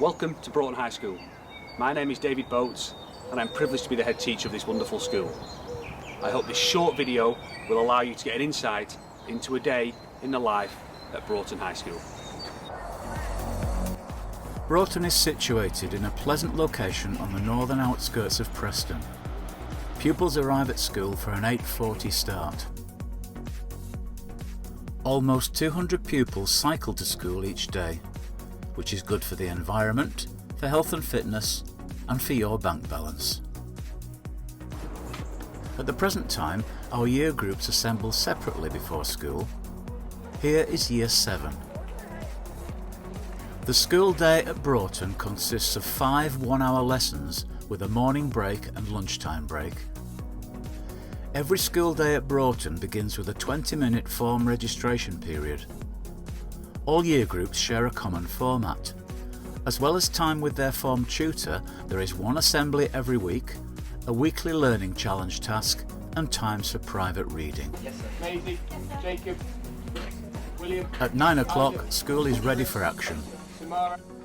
Welcome to Broughton High School. My name is David Boates and I'm privileged to be the head teacher of this wonderful school. I hope this short video will allow you to get an insight into a day in the life at Broughton High School. Broughton is situated in a pleasant location on the northern outskirts of Preston. Pupils arrive at school for an 8:40 start. Almost 200 pupils cycle to school each day, which is good for the environment, for health and fitness, and for your bank balance. At the present time, our year groups assemble separately before school. Here is Year 7. The school day at Broughton consists of 5 one-hour lessons with a morning break and lunchtime break. Every school day at Broughton begins with a 20-minute form registration period. All year groups share a common format. As well as time with their form tutor, there is one assembly every week, a weekly learning challenge task, and times for private reading. Yes, sir. Maisie, Jacob, William. At 9 o'clock, school is ready for action.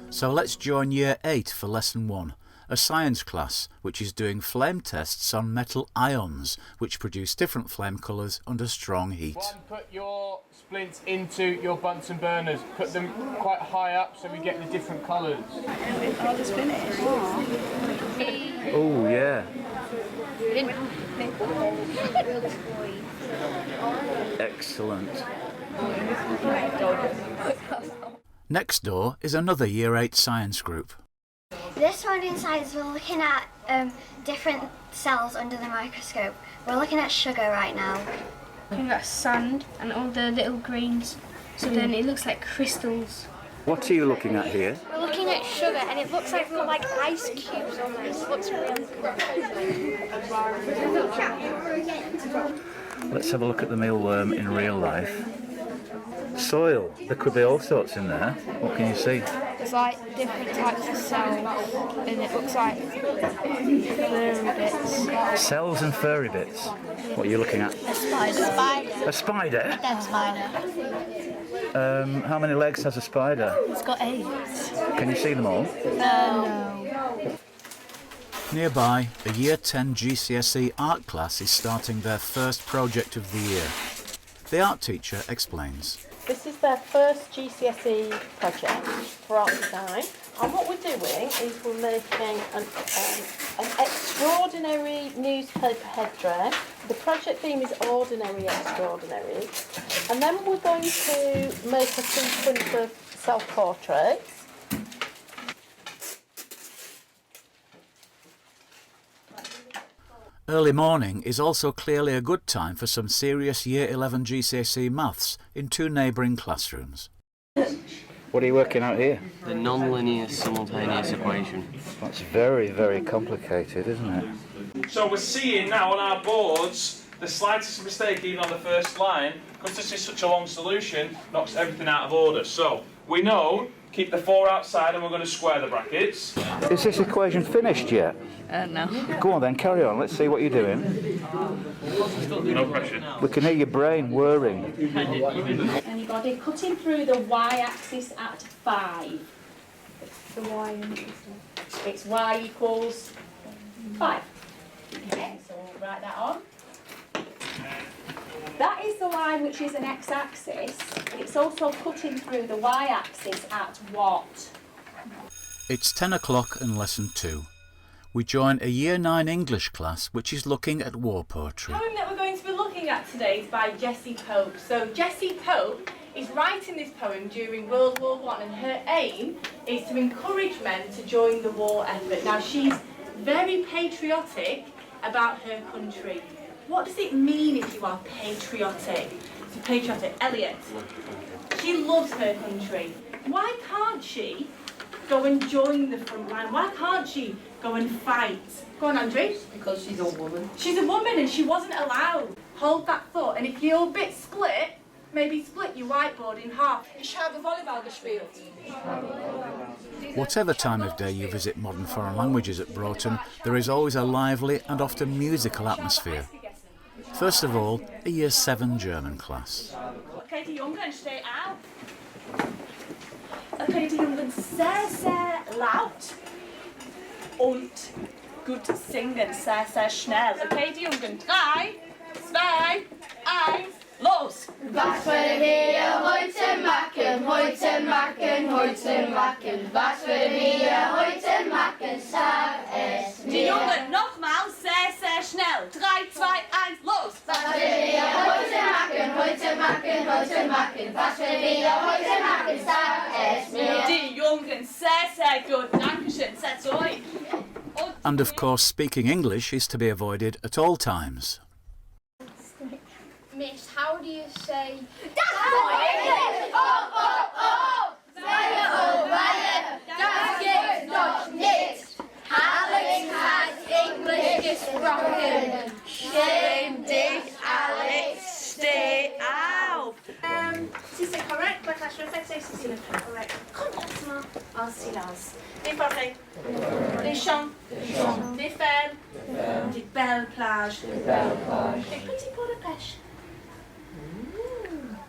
So let's join Year 8 for Lesson 1, a science class which is doing flame tests on metal ions which produce different flame colours under strong heat. Put your splints into your Bunsen burners. Put them quite high up so we get the different colours. Oh yeah. Excellent. Next door is another Year 8 science group. This one in science we're looking at different cells under the microscope. We're looking at sugar right now. Looking at sand and all the little grains, so then it looks like crystals. What are you looking at here? We're looking at sugar and it looks like got like ice cubes almost. It looks really cool. Let's have a look at the mealworm in real life. Soil. There could be all sorts in there. What can you see? It's like different types of cells and it looks like furry bits. Cells and furry bits. What are you looking at? A spider. A spider? A dead spider. How many legs has a spider? It's got 8. Can you see them all? No. Nearby, a Year 10 GCSE art class is starting their first project of the year. The art teacher explains. This is their first GCSE project for art design, and what we're doing is we're making an extraordinary newspaper headdress. The project theme is ordinary extraordinary, and then we're going to make a sequence of self-portraits. Early morning is also clearly a good time for some serious Year 11 GCSE maths in 2 neighbouring classrooms. What are you working out here? The non-linear simultaneous equation. That's very, very complicated, isn't it? So we're seeing now on our boards the slightest mistake even on the first line, because this is such a long solution, knocks everything out of order. So we know, keep the 4 outside and we're going to square the brackets. Is this equation finished yet? No. Go on then, carry on. Let's see what you're doing. No pressure. We can hear your brain whirring. Anybody cutting through the y-axis at 5. The y it's y equals 5. Okay, so we'll write that on. That is the line which is an x-axis. It's also cutting through the y-axis at what? It's 10 o'clock and lesson 2. We join a Year 9 English class which is looking at war poetry. The poem that we're going to be looking at today is by Jessie Pope. So Jessie Pope is writing this poem during World War I, and her aim is to encourage men to join the war effort. Now she's very patriotic about her country. What does it mean if you are patriotic? So patriotic, Elliot. She loves her country. Why can't she go and join the front line? Why can't she go and fight? Go on, Andrew. Because she's a woman. She's a woman and she wasn't allowed. Hold that thought, and if you're a bit split, maybe split your whiteboard in half. Ich habe Volleyball gespielt. Whatever time of day you visit modern foreign languages at Broughton, there is always a lively and often musical atmosphere. First of all, a Year 7 German class. Okay, die Jungen, steh auf. Okay, die Jungen, sehr, sehr laut und gut singen, sehr, sehr schnell. Okay, die Jungen, 3, 2, 1, los! Was würde wir heute machen, heute machen, heute machen? Was würde wir heute machen, sag es mir. Die Jungen, nochmal, sehr, sehr schnell. 3, 2, 1, los! Was würde wir heute machen, heute machen, heute machen? Was würde wir heute machen, sag es mir. Die Jungen, sehr, sehr gut. Dankeschön, setzt euch. And of course, speaking English is to be avoided at all times. Miss, how do you say... Das Englisch! Oh, oh, oh! Weile, das geht doch nicht! Alex hat Englisch gesprochen! Schäm dich, Alex! Steh auf! Si c'est correct, la classe répète si c'est correct. Complètement en silence. Les forêts, les champs, des fermes, des belles plages, des petits pots de pêche.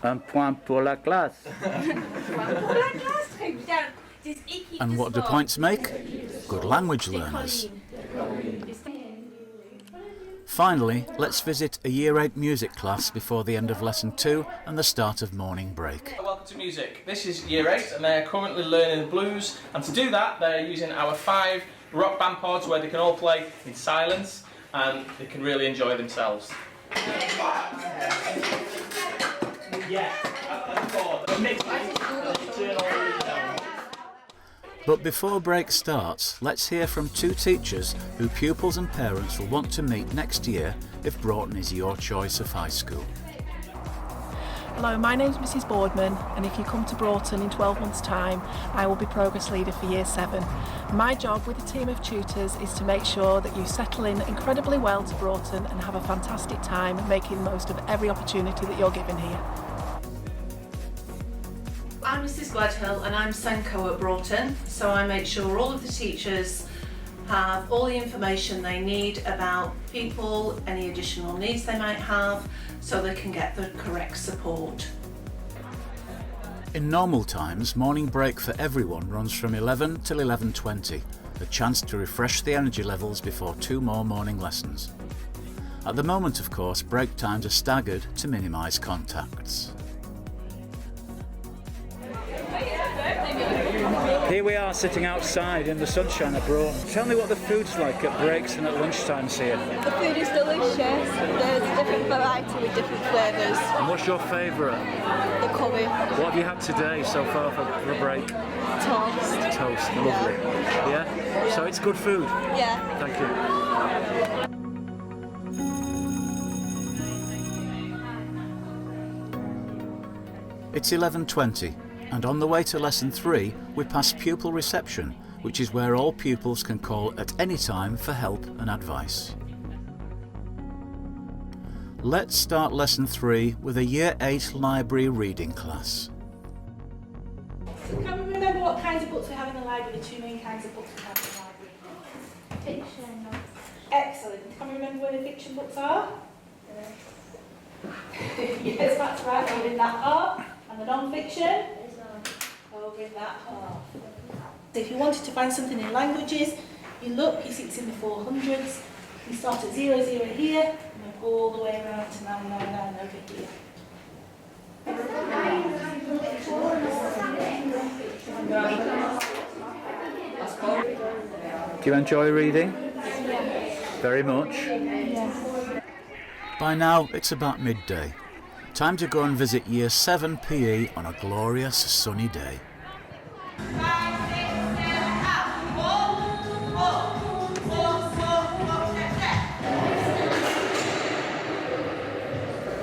Un point pour la classe. Pour la classe, très bien. Des équipes And de what do sport. points make? Good language Des learners. collines. Finally, let's visit a Year 8 music class before the end of Lesson 2 and the start of morning break. Welcome to music. This is Year 8 and they're currently learning the blues, and to do that they're using our 5 rock band pods where they can all play in silence and they can really enjoy themselves. But before break starts, let's hear from 2 teachers who pupils and parents will want to meet next year if Broughton is your choice of high school. Hello, my name's Mrs Boardman, and if you come to Broughton in 12 months' time, I will be Progress Leader for Year 7. My job with a team of tutors is to make sure that you settle in incredibly well to Broughton and have a fantastic time making the most of every opportunity that you're given here. I'm Mrs Gledhill and I'm Senko at Broughton, so I make sure all of the teachers have all the information they need about people, any additional needs they might have, so they can get the correct support. In normal times, morning break for everyone runs from 11 till 11:20, a chance to refresh the energy levels before 2 more morning lessons. At the moment, of course, break times are staggered to minimise contacts. Here we are sitting outside in the sunshine at Broughton. Tell me what the food's like at breaks and at lunchtimes here. The food is delicious. There's different variety with different flavours. And what's your favourite? The curry. What have you had today so far for the break? Toast. Toast, lovely. Yeah? So it's good food? Yeah. Thank you. It's 11:20, and on the way to Lesson 3 we pass pupil reception, which is where all pupils can call at any time for help and advice. Let's start Lesson 3 with a Year 8 library reading class. Can we remember what kinds of books we have in the library, the 2 main kinds of books we have in the library? Fiction. Excellent. Can we remember where the fiction books are? Yes, that's right, over in that half. And the non-fiction? Over in that half. If you wanted to find something in languages, you look, you see it's in the 400s, you start at 00 here, and then all the way around to 999 over here. Do you enjoy reading? Very much. By now it's about midday. Time to go and visit Year 7 PE on a glorious sunny day.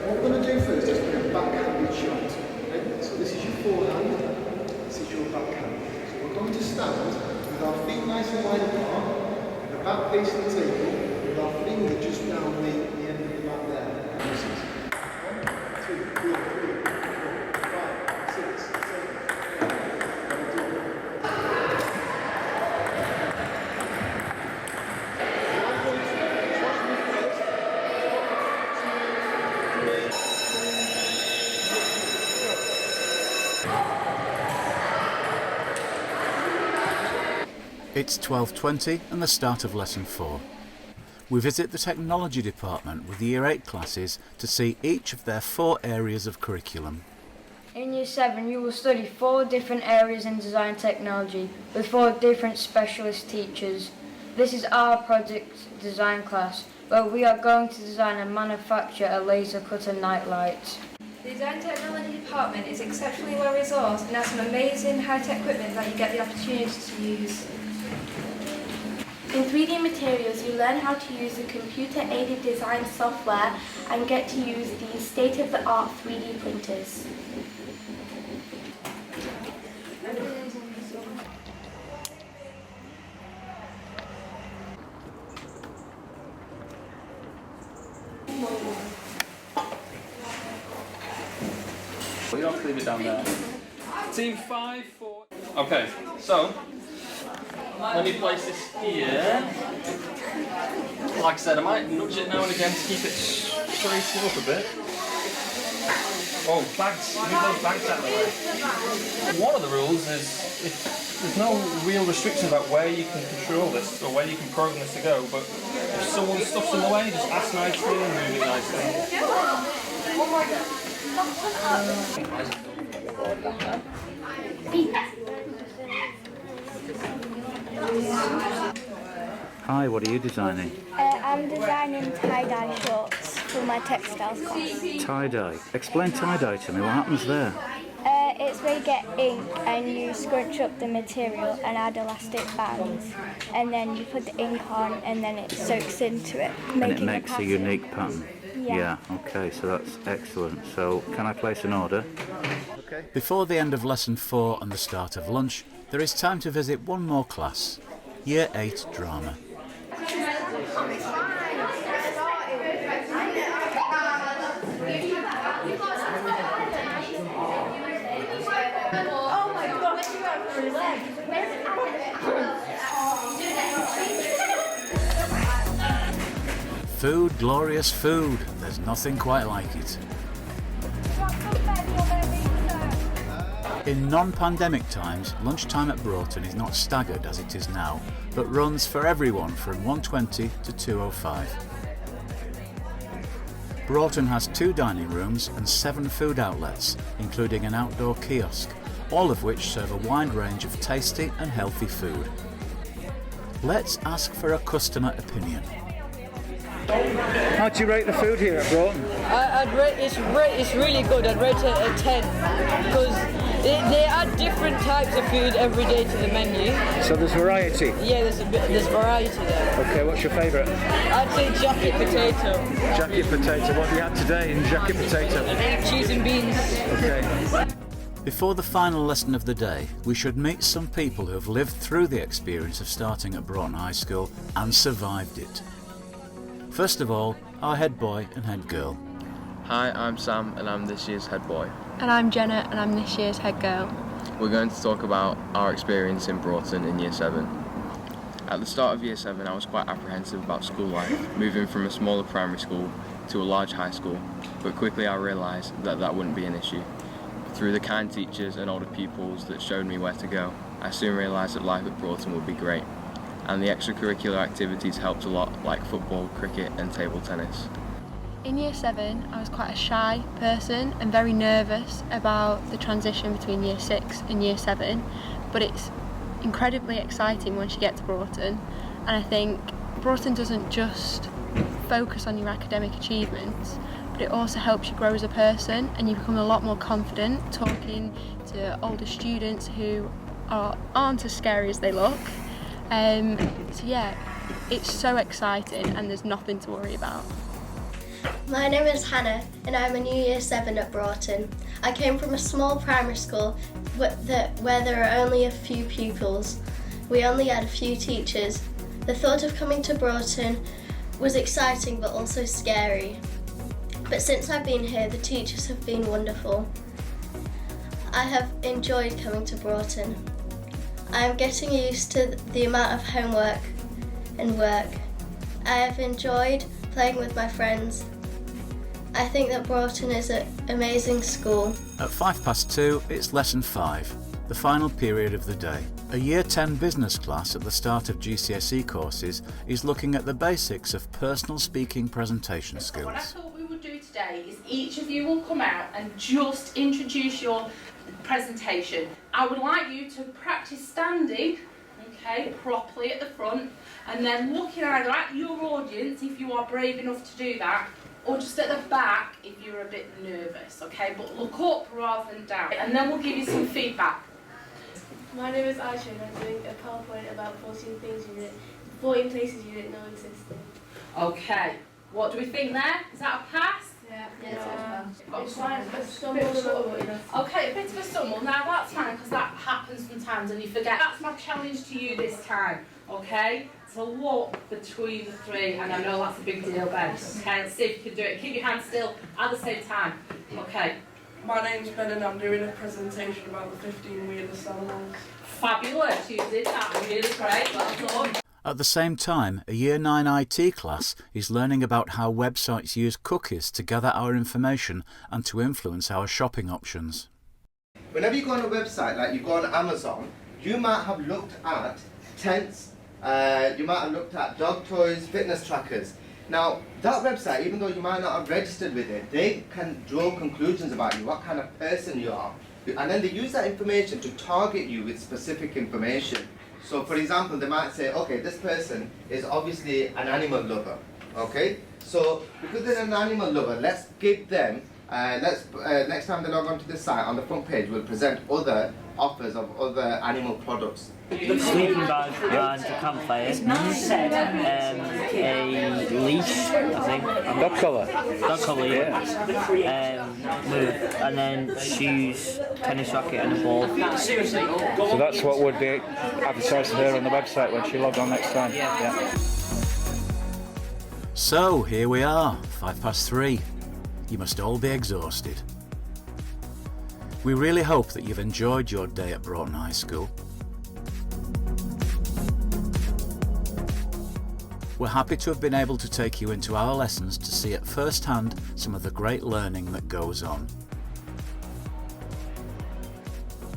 What we're going to do first is make a backhanded shot. Okay? So this is your forehand, this is your backhand. So we're going to stand with our feet nice and wide apart, the back facing the table, with our finger just down the end of the back there. 1, 2, 3, 4, 5, 6, 7, 8. It's 12:20 and the start of lesson 4. We visit the technology department with the Year 8 classes to see each of their 4 areas of curriculum. In Year 7 you will study 4 different areas in design technology with 4 different specialist teachers. This is our project design class where we are going to design and manufacture a laser cutter night light. The Design Technology Department is exceptionally well resourced and has some amazing high-tech equipment that you get the opportunity to use. In 3D materials, you learn how to use the computer-aided design software and get to use the state-of-the-art 3D printers. You don't have to leave it down there. Team 5, 4. Okay, so let me place this here. Like I said, I might nudge it now and again to keep it straighten up a bit. Oh, bags. Move those bags out of the way. One of the rules is there's no real restriction about where you can control this or where you can program this to go, but if someone's stuff's in the way, just ask nicely and move it nicely. Hi, what are you designing? I'm designing tie-dye shorts for my textiles class. Tie-dye. Explain tie-dye to me, what happens there? It's where you get ink and you scrunch up the material and add elastic bands, and then you put the ink on and then it soaks into it, And it making makes a unique pattern. Yeah, okay, so that's excellent. So, can I place an order? Okay. Before the end of lesson 4 and the start of lunch, there is time to visit one more class, Year 8 Drama. Oh my gosh, you have for his leg. Food, glorious food. There's nothing quite like it. In non-pandemic times, lunchtime at Broughton is not staggered as it is now, but runs for everyone from 1:20 to 2:05. Broughton has 2 dining rooms and 7 food outlets, including an outdoor kiosk, all of which serve a wide range of tasty and healthy food. Let's ask for a customer opinion. How do you rate the food here at Broughton? I'd rate it's really good. I'd rate it a 10 because they add different types of food every day to the menu. So there's variety? Yeah, there's variety there. Okay, what's your favourite? I'd say jacket potato. Jacket potato. What have you had today in jacket potato? Cheese and beans. Okay. Before the final lesson of the day, we should meet some people who have lived through the experience of starting at Broughton High School and survived it. First of all, our head boy and head girl. Hi, I'm Sam and I'm this year's head boy. And I'm Jenna and I'm this year's head girl. We're going to talk about our experience in Broughton in Year 7. At the start of Year 7 I was quite apprehensive about school life, moving from a smaller primary school to a large high school, but quickly I realised that that wouldn't be an issue. Through the kind teachers and older pupils that showed me where to go, I soon realised that life at Broughton would be great. And the extracurricular activities helped a lot, like football, cricket and table tennis. In Year 7 I was quite a shy person and very nervous about the transition between Year 6 and Year 7, but it's incredibly exciting once you get to Broughton, and I think Broughton doesn't just focus on your academic achievements, but it also helps you grow as a person and you become a lot more confident talking to older students who aren't as scary as they look. So yeah, it's so exciting and there's nothing to worry about. My name is Hannah and I'm a new Year 7 at Broughton. I came from a small primary school where there are only a few pupils. We only had a few teachers. The thought of coming to Broughton was exciting but also scary. But since I've been here, the teachers have been wonderful. I have enjoyed coming to Broughton. I am getting used to the amount of homework and work. I have enjoyed playing with my friends. I think that Broughton is an amazing school. At 2:05, it's lesson 5, the final period of the day. A Year 10 business class at the start of GCSE courses is looking at the basics of personal speaking presentation skills. What I thought we would do today is each of you will come out and just introduce your presentation. I would like you to practice standing, okay, properly at the front, and then looking either at your audience if you are brave enough to do that, or just at the back if you're a bit nervous, okay? But look up rather than down, and then we'll give you some feedback. My name is Aisha and I'm doing a PowerPoint about 14 places you didn't know existed. Okay, what do we think there? Is that a pass? Yeah. Okay, a bit of a stumble. Now that's fine because that happens sometimes and you forget. That's my challenge to you this time, okay? So look between the three, and I know that's a big deal, Ben. Okay, let's see if you can do it. Keep your hands still at the same time. Okay. My name's Ben and I'm doing a presentation about the 15 weirdest animals. Fabulous, you did that really great, well done. At the same time, a Year 9 IT class is learning about how websites use cookies to gather our information and to influence our shopping options. Whenever you go on a website, like you go on Amazon, you might have looked at tents, you might have looked at dog toys, fitness trackers. Now, that website, even though you might not have registered with it, they can draw conclusions about you, what kind of person you are. And then they use that information to target you with specific information. So, for example, they might say, okay, this person is obviously an animal lover, okay? So, because they're an animal lover, let's give them, next time they log onto the site, on the front page, we'll present other offers of other animal products. Sleeping bag and a campfire, a leash, I think. Dog collar. Dog collar, yeah. And then shoes, tennis racket and a ball. So that's what would be advertised to her on the website when she logged on next time. Yeah. So here we are, 3:05. You must all be exhausted. We really hope that you've enjoyed your day at Broughton High School. We're happy to have been able to take you into our lessons to see at first hand some of the great learning that goes on.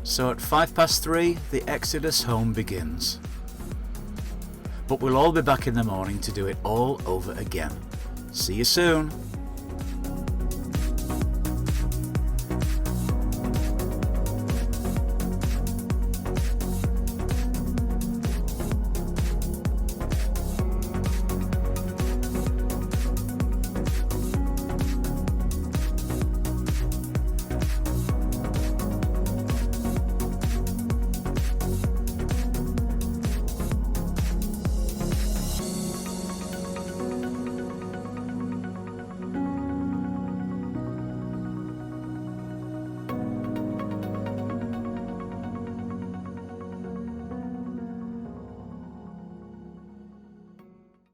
So at 3:05, the exodus home begins. But we'll all be back in the morning to do it all over again. See you soon.